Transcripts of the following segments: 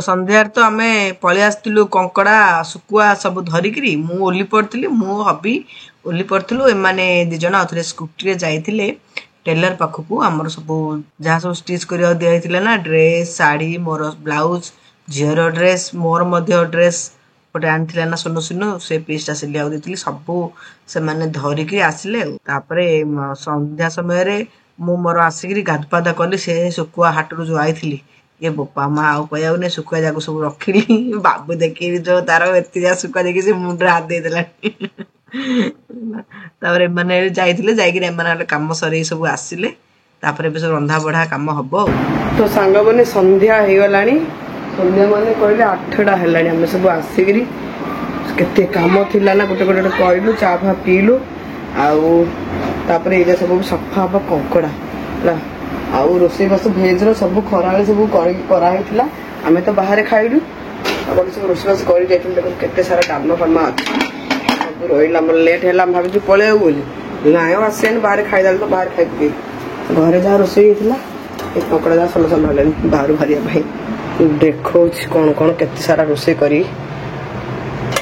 संध्यार तो आम पलि आसलु कंकड़ा सुकुआ सब धरिकी मु ओली पड़ी मु हबी ओली पड़ू एमाने दिज आउे स्कूटी जाइए टेलर पाखक आमर सब जहाँ सब स्टिच कर दिखाई ना ड्रेस साड़ी मोर ब्लाउज झीर ड्रेस मोर ड्रेस गोटे आनी ना सुनु सुनु से पीसटा सिलिया देती सब से धरिकी आसिले संध्या समय मु मोर आसिक गाधपाधा कली से सुकुआ हाटू जो आई ये बोपा माँ आउ कह सुकुआ जाक सब रखिली बाबू देखी जो तार एत सुकुआ देखी मुंडे हाथ देदेला मैंने जाइए कम सर सब आसिले सब रंधा बढ़ा कम हम तो सांग मैंने संध्या हो गला संध्या मैंने कहले 8टा है आम सब आसिक केते कम थिला ना गोटे गोटे कहलु चा फा पीलु आउे ये सब सफा हम कंकड़ा आउ रोसे बास भेज सब खरा सब कराइला आम तो बाहर खाइलु सब रोसेबास कर सारा डालमा फालमा सब रहा मोर लेट है भावी पलैबू बोली ना आसे बाहर खाईदा तो बाहर खाई घरे जहाँ रोसे ये कंकड़ा जहाँ सल सल है बाहर बाहर देखो कौन कौन केते सारा रोसे करी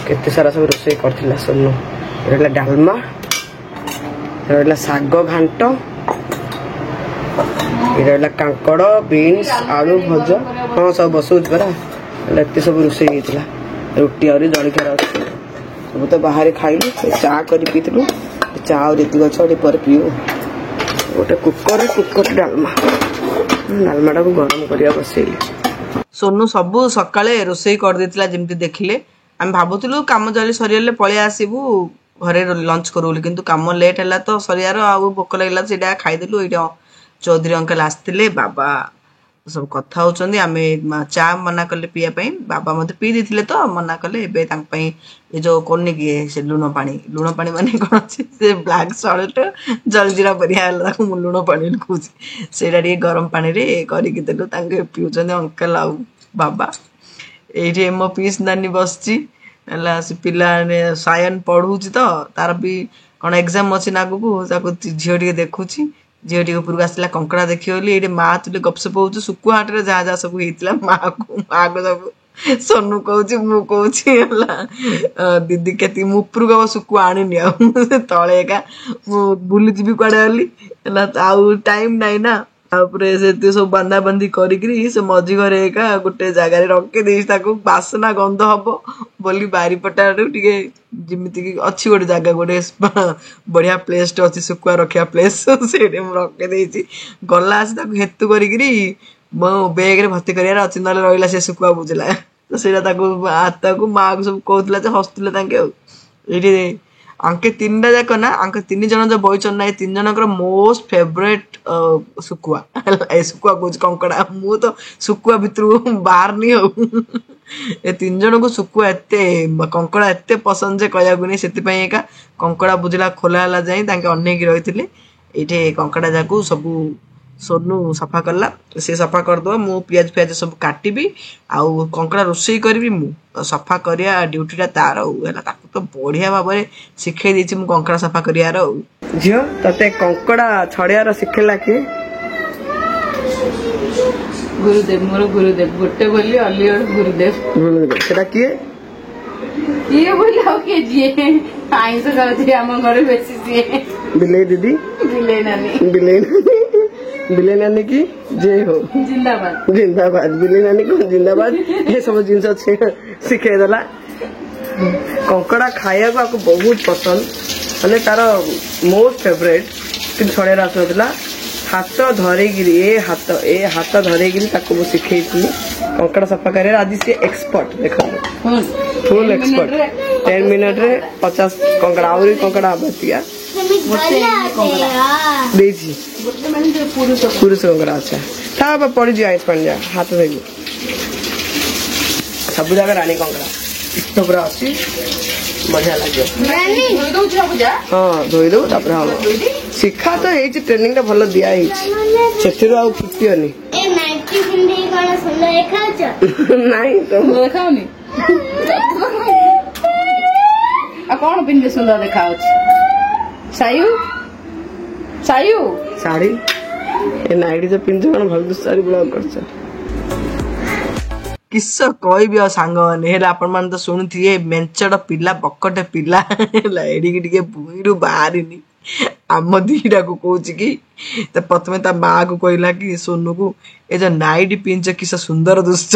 केते सारा सब रोसे करथिला सोनू रहा डालमा रहा साग घांट रहा कांकड़ बीन्स आलू भजा हाँ सब बसौच परा एत सब रोसे होता रुटी आहरी जलखिया सब तो बाहर खाइलु चा कर पीलु चा और पर पीऊ गोटे कुकर डालमा डालमाटा को गरम करिया बसैली सोनू सब सकाळे रोसे कर देतिला जेमति देखिले आम भाबुतलु काम जल्दी सरीगले पळे आसीबू घरे लंच करू किंतु काम लेट है तो सरियार आ भोक लगला से खाईदेलु ये चौधरी अंकल आसते बाबा सब कथा होचंदी आमे चा मना कले पीया बाबा मत पी देथिले तो मना कले एबे ये जो कोनी किए से लुण पानी माने कौन से ब्लैक सॉल्ट जलजीरा बढ़िया लुण पानी कहूँ से गरम पानी रे करके देलु तांके पिउचंदी अंकल आ बाबा ये मो पीस नानी बसची पिला सायन पढ़ुची तो तार भी कौन एग्जाम अच्छी ना को झील टे देखुची झील टे उपरक आसला कंकड़ा देखिए ये माँ तुले गपसप हो सुकुआ हाट में जहाँ जहाँ सब होता माँ को सब सोनू कहूँ मु कहूँ दीदी के उपरक हम सुकुआ आनी तले एका बुली जी कड़े गली आउ टाइम नाई ना से सब बांधा बांधी करी से मझी घरे एका गोटे जगार रखी बासना गंध हम बोली बारीपटा जमीती अच्छी गोटे जगह गोटे बढ़िया प्लेस अच्छी सुकुआ रखा प्लेस से रखी गला हेतु करी मो बेग रे भर्ती करार अच्छी ना रहा से सुकुआ बुझला तो से माँ को सब कहला हसुले ये अंके 3टा जाक ना अंके 3 जन जो बईचन ना 3 जनकर मोस्ट फेवरेट सुकुआ ए सुकुआ कौच कंकड़ा मु तो सुकुआ भितर बाहर नहीं हो ए 3 जन को सुकुआ एते कंकड़ा एते पसंद जे कहया गुनी सेति पई एका कंकड़ा बुझला खोला हला जाई तांके अनेक रहिथिले एठे कंकड़ा जाकू सब सोनू सफा करला से सफा करदो मु पियाज पियाज सब काटिबी आउ कंकड़ा रोसई करबी मु सफा करिया ड्यूटीटा तार होला ताकू तो बढ़िया भाव में सिखै देछि मु कंकड़ा सफा करियार झियो तते कंकड़ा छड़ियार सिखेला के गुरुदेव मोर गुरुदेव गोटे बोली अलियर गुरुदेव सेटा किए ये बोली हो के जे आइंस करथि हम घरे बेसी से बिले दीदी बिले नानी बिले नानी की जय हो जिंदाबाद जिंदाबाद बिले नानी को जिंदाबाद ये सब जिनस शिखे देला कंकड़ा खाया को आपको बहुत पसंद माने तार मोस्ट फेवरेट कि छड़े आसुला हाथ धरिकी ए हाथ धरिकी ताको शिखे कंकड़ा सफा कर आज सी एक्सपर्ट देख फुल एक्सपर्ट 10 मिनट रे 50 कंकड़ा आउरी कंकड़ा बतिया पुरुष कंकड़ा अच्छा था पड़ जाए हाथ धोई सब जगह रानी कंकड़ा तो पूरा अच्छी बढ़िया लगे हाँ धोई दो हम शिखा तो ये ट्रेनिंग भल दिखाई से फुटनी नहीं तो कौन पिंधे सुंदर देखा सायु सायु साड़ी नाइटी जो पिंधे भल सारी ब्लॉग कर किस कहबी आ सांग मैंने आपण मैंने तो शुणुए मेंचड़ पिला बकटे पिला एडिकी भूईरु बाहरिनी आम दीटा को कौच कि प्रथम ता माँ को कहला कि सोनू को ए जो नाइट पिंच किस सुंदर दुश्च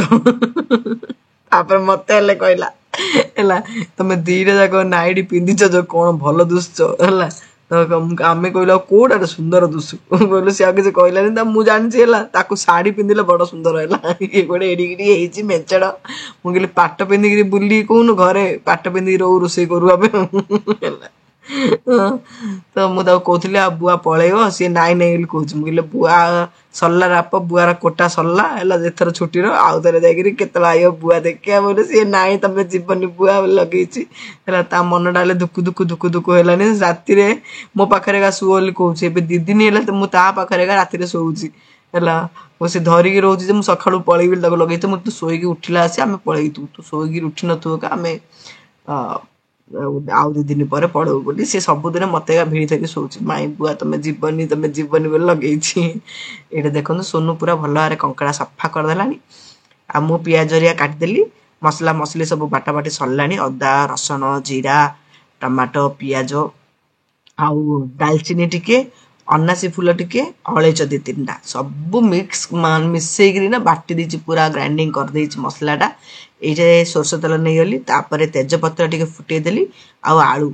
मत कहला तुम दीटा जाक नाइट पिंधिच जो कौन भल दुश्च है तो आम कहला कौटा सुंदर दुशु कहलु सी किसी कहलानी मुझे जानी शाढ़ी पिंधिले बड़ सुंदर है ये गोटे एडिकी मेंचड़ मुझे पाट पिंधिकी बुली कौन घरे पाट पिंधिकी रोषे करू तो मुझे कहती बुआ पलैब सी नाई नाई कहूँ मुझे बुआ सरला राप बुआर कोटा सरला है एथर छुट्टी आउ थे जाकर आयो बुआ देखिया बोले सी नाई तुम जीवन बुआ लगे मन डाले दुकु दुकु दुकु दुकु है राति मो पाखे शु बोली कहूँ दी दिन है मुझे पाखे राति शोची है सी धरिकी रोचे मुझे सका पलैबी लगे तू तू शोक उठिला आसी आम पलैतु तू शोक उठी नु आम आउ 2 दिन पर पढ़ू बोली सी सबुदिन मत भिड़ी थकी शोच माई बुआ तुम जीवनी बोली लगे ये देखो सोनू पूरा भल भाव कंकड़ा सफा करदेला आ मु पियाज हरिया काटिदेली मसला मसली सब बाटा बाटी सरला अदा रसुण जीरा टमाटो पियाज आउ दालचीनी टिके अनासी फूल टिके अलैच 2-3टा सब मिक्स मिसेक बाटी देची पूरा ग्राइंडिंग कर देची मसलाटा ये सोरष तेल नहीं गली तापर तेजपत्र टिके फुटेदेली आलू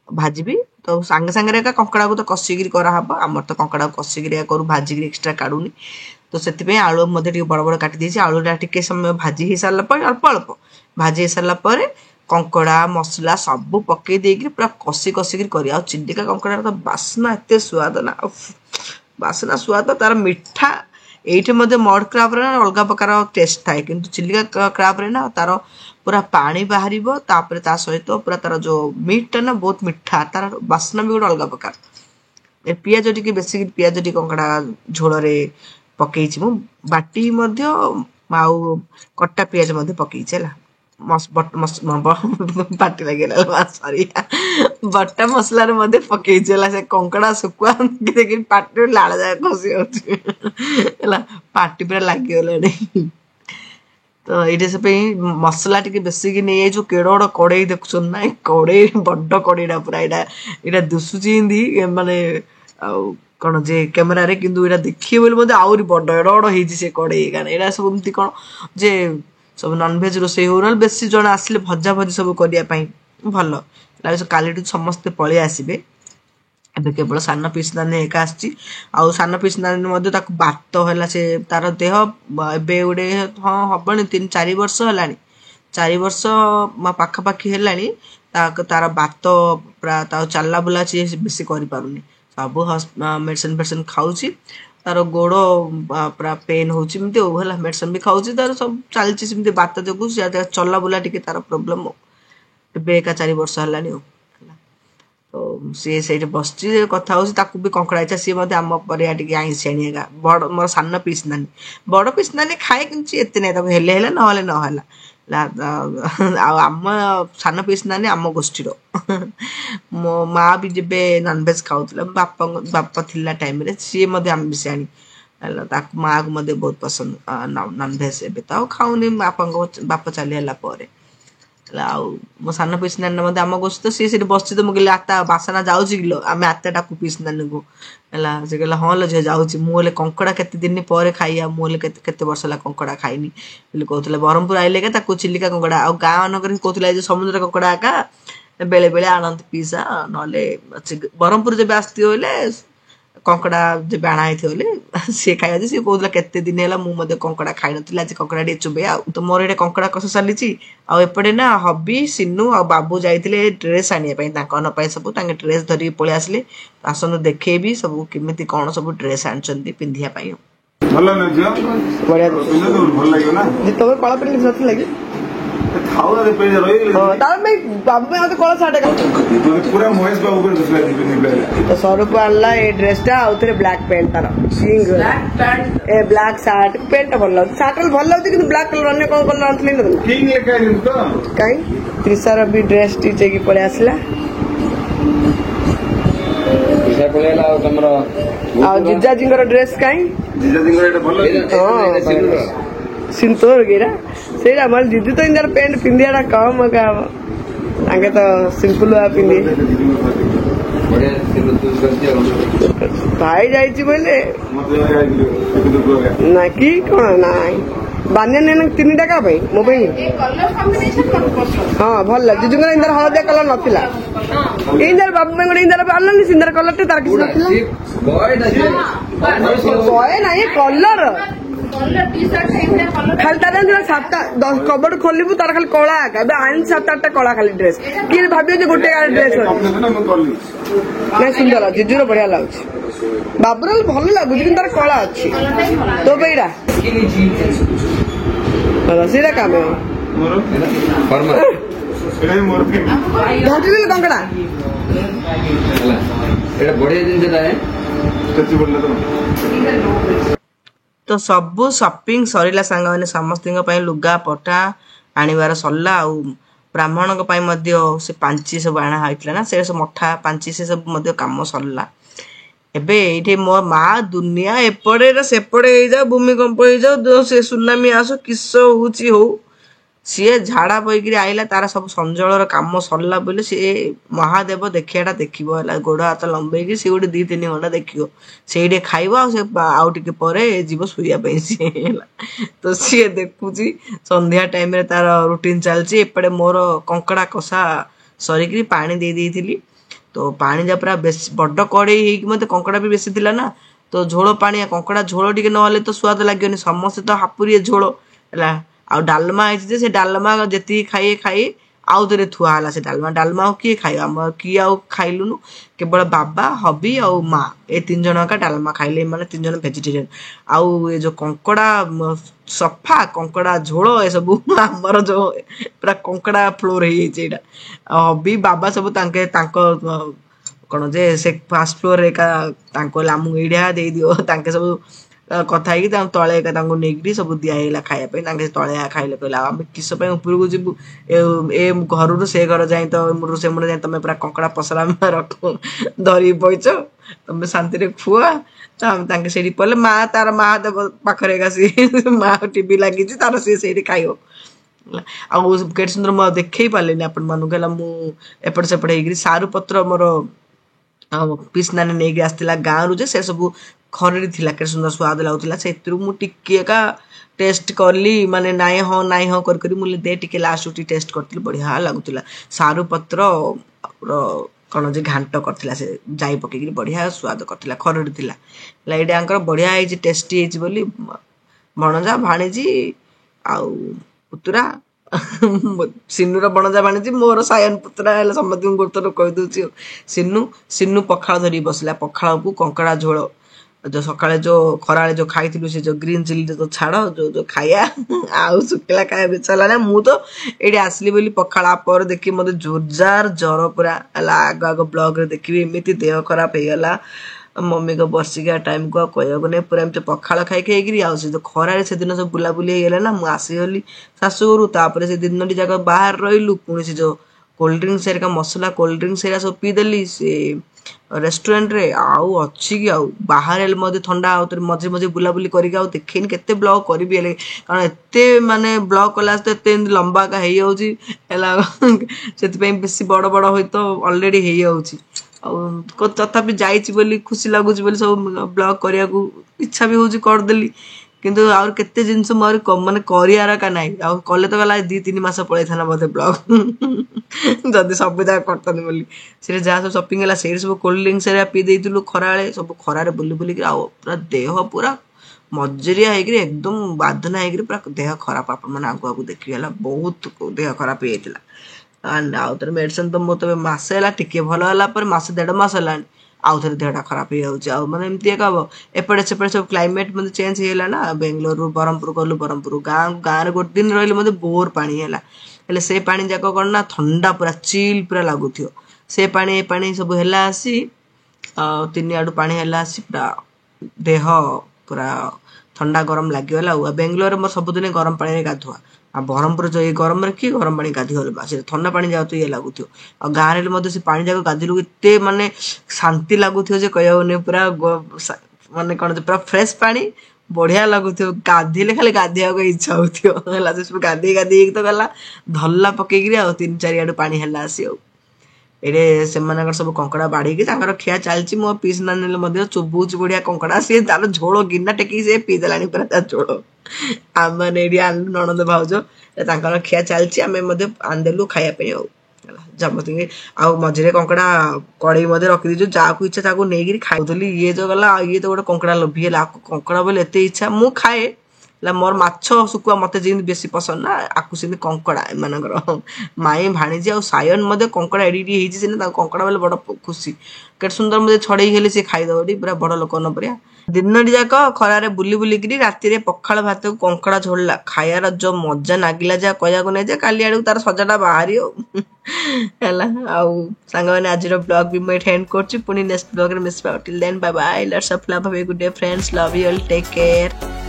भाजी तो सांगे सांगे कंकड़ा को तो कषिकी कराहब आमर तो कंकड़ा कषिकी करूँ भाजिक एक्सट्रा काढ़ुनी तो से आलू मध्य बड़ बड़ काटी आलूटा टिके समय भाजी हो सारा अल्प अल्प भाजी हो सारापर कंकड़ा मसला सब पकई देकी पूरा कषि कषिकी कर चिलिका कंकड़ा तो बास्ना एत स्वाद ना बास्ना स्वाद तार मिठा ये मड क्राब अलग प्रकार टेस्ट थाए कि चिलिका क्राब ना तार पूरा पानी बाहर तापर ता सहित पूरा तार जो मीटा ना बहुत मिठा तार बास्ना भी गोटे अलग प्रकार पियाज टी बेसिक पियाज टी कंकड़ा झोल पकई बाटी आउ कटा पियाज पकई पाटी लगे सॉरी बटा मसला पकई से कंकड़ा सुकुआ पाटी लाल जाए खसी है पाटी पूरा लगे तो ये से मसला टी बेसिक नहीं जो केड़ गोटे कड़े देखुन ना कड़े बड़ कड़ेटा पूरा यहाँ दुसुची माने कौन जे कैमेरा रे किंतु ये देखिए बोले आहरी बड़ एड़ बड़ से कड़े यहाँ सब एमती कौन जे सब नॉनवेज रोषे हो ना बेसी जन आसिले भजा भजी सब करने भल काली समस्ते पलि आसबे ए केवल सान पीस नानी एका आउ सान पीस नानी बात है से तार देह ए गोटे हाँ हबनी 3-4 वर्ष है 4 वर्ष पाखापाखि है तार बात पूरा चलला बुला सी बेसी कर सब मेडिसिन फेडिसिन खाऊँ तार गोड़ पूरा पेन होची मेडिसिन भी खाऊँ तार सब चलती बात जो चला बुला टी तार प्रोब्लेम एका 4 वर्ष है तो सी से बस कथा हो भी कंकड़ा इच्छा सी आम पर टे आईसीआगा बड़ मोर सान पीस नानी बड़ पीस नानी खाए कि एत नहीं हेले ना आम सान पीस नानी आम गोष्ठी मो माँ भी जब नॉनवेज खाऊला बापा थिला टाइम सी आम बेसी आनी माँ को मत बहुत पसंद नॉनवेज ए तो खाऊनी बापा चलीगला मो सान पीस नानी आम गोष्ठी तो सी बस तो मुझे आता बासना जाऊँ किलो आम आते डाकू पीस नानी को है सी कहला हाँ लो झे जाऊँगी मुझे कंकड़ा केते दिन पर खाइया मुझे केते वर्ष है कंकड़ा खाइनी बोले कहते ब्रह्मपुर आइले क्या चिलिका कंकड़ा आ गाँ मानक कहते समुद्र कंकड़ा एका बेले बेले आणती पीसा ना ब्रह्मपुर जब आसती बोले कंकड़ा जब आणाई सी खाई सी कहला केते दिन है मुझे कंकड़ा खाई नी आज कंकड़ा टे चुबे आ तो मोर ये कंकड़ा कष चली आउपटे ना हबी सिनू आ बाबू जाते ड्रेस आने सब ड्रेस धरिकी पलि आसिले आसतु देखेबी सब केमी कौन सब ड्रेस आनी पिंधापी लगे स्वरूप आनला ए ड्रेसटा आउथरे ब्लैक पैंट तार ए ब्लैक शर्ट पैंट भल लगे शर्ट भल लगे कि ब्लैक कलर अन्य कौन कलर आनी कहीं त्रिशार भी ड्रेस टी चेकी पड़े आसला जीजाजी ड्रेस कहीं सिंतोर गिरा सेरा माल दीदी तो इंदर पैंट पिंदियाडा कम का तांके तो सिंपल आ पिंदी भाई जाइची बोले ना की कोन नाई बान्या ने 3 टाका भाई मो भाई हां भल जिजुंगर इंदर हळदिया कलर नथिला इंदर बाबू में इंदर आनली सिंदर कलर ते तार किछ नथिला बॉय नाही कलर खाली तार सातटा 10 कबड़ खोलिबु तार खाली कला आका आइन 7-8टा कला खाली ड्रेस कि भाबियो जे गोटे ड्रेस ना सुंदर जिजुर बढ़िया लागुछ बाबूर भल लागुछ कि तार कला अछि तो बेड़ा सीधा काम है कंकड़ा तो सबू शॉपिंग सरीला सांग मैंने समस्त लुगा पटा आणवार सरला आ ब्राह्मण से पांची सब आना होता ना से सब मठा पांची से सब कम सरला एबे ये मो माँ दुनिया एपटे सेपटे हो जाओ भूमिकंप हो जाओ से सुनामी आसो किस हो सी झाड़ा बोईक आईला तार सब संजल कम सरला बोले सी महादेव देखियाटा देखा गोड़ हाथ लंबे सी गोटे 2-3 घंटा देख से खाइब आउ जीव शुआपाई सी तो सी देखुची संध्या टाइम तार रुटीन चलती एपटे मोर कंकड़ा कषा सरिक पानी दे देइथिली तो पानी जा पूरा बेस बड़ कड़े मत कंकड़ा भी बेसी थिला ना तो झोल पानी कंकड़ा झोल टिके नहले तो स्वाद लगे समस्ते तो हापुरी झोल है आ डालमा है से डालमा जी खाए खाए आउ थे थुआला से डालमा किए खाई आम किए आउ खाइलुनु केवल बाबा हबी आ माँ ए 3 जन का डालमा खाइले माने 3 जन वेजिटेरियन आउ ये जो कंकड़ा सफा कंकड़ा झोल ए सब आमर जो पूरा कंकड़ा फ्लोर हो हबी बाबा सब कौन जे से फास्ट फ्लोर एका लामू एडिया दे दियो तांके सब कथा तले नहीं सब दिहला खायापी तले खाइले कहला आम किस ऊपर को जीव ए घर से घर जाए तो से मुझे जाए तुम पूरा कंकड़ा पसरा रख धरी बैच तुम शांति खुआ से पड़े माँ तार महादेव पाखे सी माँ टीवी लगी तार सी खाइब आउ केटे सुंदर मुझे देखे पारे आपण मानक मुपट सेपट हो सारू पत्र मोर पीस नानी नहीं आसला गाँव रू से सब खरी थी के सुंदर स्वाद लगुला से मुझे टेस्ट कली माने नाई हाँ कर मुझे दे टिके लास्ट टेस्ट करी बढ़िया लगुला सारू पत्र कौन जे घाट करथिला से जाई पकई बढ़िया स्वाद करथिला खरी थिला ये बढ़िया है टेस्टी होली भणजा भाणीजी आउ पुतुरा सिन्नूर बणजा भाणीजी मोर सायन पुतुरा समस्त गुरुत्व कहीदे सिन्नू पखाड़ धरी बसला पखाड़ को कंकड़ा झोल जो सकाଳେ जो खरा जो खाई से जो ग्रीन चिली तो छाड़ जो खाया आउ सुखला खाया बेचाला ना मु तो ये आसली बोली पखाड़ा पर देखी मत जोरजार जर पूरा आग आग ब्लॉग रे देखी एमती देह खराब हो गला मम्मी को बर्षिका टाइम को कहब नहीं पूरा एमती पखाड़ खाई खाई आउ से खरारे से दिन सब बुलाबुली होगला ना मुझे आसीगली शाशुघर तापर से दिन टी जाक बाहर रही पुणी से जो कोल्ड ड्रिंक्स एरिका मसला कोल्ड ड्रिंक्स एरिया सब पीदेली से रेस्टोरेंट रे आउ अच्छी कि आउ बाहर मध्य ठंडा मझे मझे बुलाबुली करके आउ देखेनि केते ब्लॉग करी कारण एते माने ब्लॉग कला तो एते लंबा का हेई होउची एला सेति बेसी बड़ बड़ होई तो ऑलरेडी हेई होउची आ तथापि जाइची बोली खुशी लागुची बोली सब ब्लॉग करिया को इच्छा भी होउची कर देली किंतु आउर केते जिनस मोर माने करियार का नाही आ कले तो गला 2-3 मास पळै थाना बोधे ब्लॉग जदि सब जा करतन बोली से जा सब शॉपिंग हला से सब कोल्ड ड्रिंक्स रे पी देइतलु खराळे सब खरारे बुली बुली आ पूरा देह पूरा मजरिया हेकरी एकदम बाधना हेकरी पूरा देह खराब आप माने आगु आगु देखि हला बहुत देह खराब हेतिला आ तर मेडिसिन तो मो तबे मासे हला टिके भलो हला पर मासे 1.5 मास हला आउ थे देहटा खराब हो जाऊ मैंने एमती एक हम एपटे सेपटे सब क्लाइमेट मतलब चेंज होगा ना बेंगलोर ब्रह्मपुर गलु ब्रह्मपुर गाँव गोटे दिन रही मतलब बोर पानी है से पानी जाक कौन ना ठंडा पूरा चिल पूरा लगुथ से पानी पानी सब है आसी 3 आड़ू पानी है आसी पूरा देह पूरा ठंडा गरम लगिगला बेंगलोर मोर सबुदिन गरम पानी गाधुआ आ ब्रह्मपुर जो ये गरम रखी गरम पानी गाधीगल से ठंडा पानी जाओ तो ये लगुथ आ गाँव में से पानी जाक गाधिलु एत माने शांति लगुथ जे कह पूरा माने कौन पूरा फ्रेश पानी बढ़िया लगुथ्यो गाधेले खाली गाधेयाको इच्छा होथ्यो हला से सब गाधे गाधे तो गला धल्ला पकेगिरी आ 3-4 आडू पानी हला आसी एडे सेमानकर सब कंकड़ा बाड़ी की तांकर खिया चलची मो पीस नानेले मध्ये चुबुच बढ़िया कंकड़ा से तार झोल गिन्ना टेकी से पी देलानी पूरा ता झोल आम माने एडी आलू ननद भाउजो तांकर खिया चलची आमे मध्ये आंदेलु खाया पे हो जमती आ मझे कंकड़ा कड़ई मध्ये रखी दीजु जाकू इच्छा ताकू नेगिरी खाउथली ये जो गला ये तो गोटे कंकड़ा लोभी है कंकड़ा बोले एते इच्छा मु खाए मोर माछ सुकुआ मते जिन बेसी पसंद ना आकु सिन कंकड़ा एमानकर माई भाणीजी आ सायन मध्ये कंकड़ा एडी हेजी सिन ता कंकड़ा बोले बड़ खुशी केट सुंदर मध्ये छड़ई हेले से खाई दबडी पूरा बड़ लोक न परिया दिन जाक खरारे बुली बुली गिरी राति रे पखाल भात को कंकड़ा झोलला खायार जो मजा नागिला जा कहया को नै जे काली आडू तार सजाटा बाहरी हो हला आउ संग माने आज रो ब्लॉग भी मैं एंड करछि पुनी नेक्स्ट ब्लॉग रे miss till then bye bye let's up love have a good day friends love you all take care